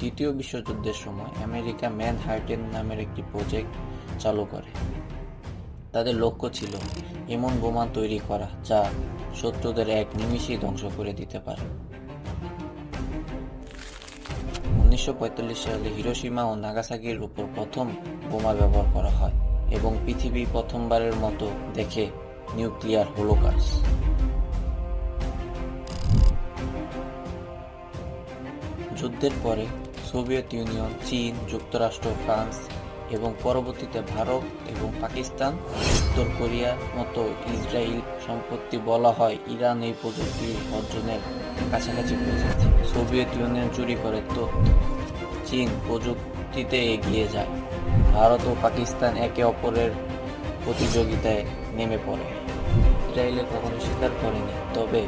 দ্বিতীয় বিশ্বযুদ্ধের সময় আমেরিকা ম্যানহাটন নামের একটি প্রজেক্ট চালু করে। তাদের লক্ষ্য ছিল এমন বোমা তৈরি করা যা শত্রুদের এক নিমিষেই ধ্বংস করে দিতে পারে। 1945 সালে হিরোশিমা ও নাগাসাকির উপর প্রথম বোমা ব্যবহার করা হয় এবং পৃথিবী প্রথমবারের মতো দেখে নিউক্লিয়ার হোলোকাস্ট। যুদ্ধের পরে সোভিয়েত ইউনিয়ন, চীন, যুক্তরাষ্ট্র, ফ্রান্স এবং পরবর্তীতে ভারত এবং পাকিস্তান, উত্তর কোরিয়ার মতো ইসরায়েল সম্প্রতি বলা হয় ইরান এই প্রযুক্তি অর্জনের কাছাকাছি পৌঁছেছে। সোভিয়েত ইউনিয়ন চুরি করে তথ্য, চীন প্রযুক্তিতে এগিয়ে যায়, ভারত ও পাকিস্তান একে অপরের প্রতিযোগিতায় নেমে পড়ে। ইসরায়েল কখনো স্বীকার করেনি, তবে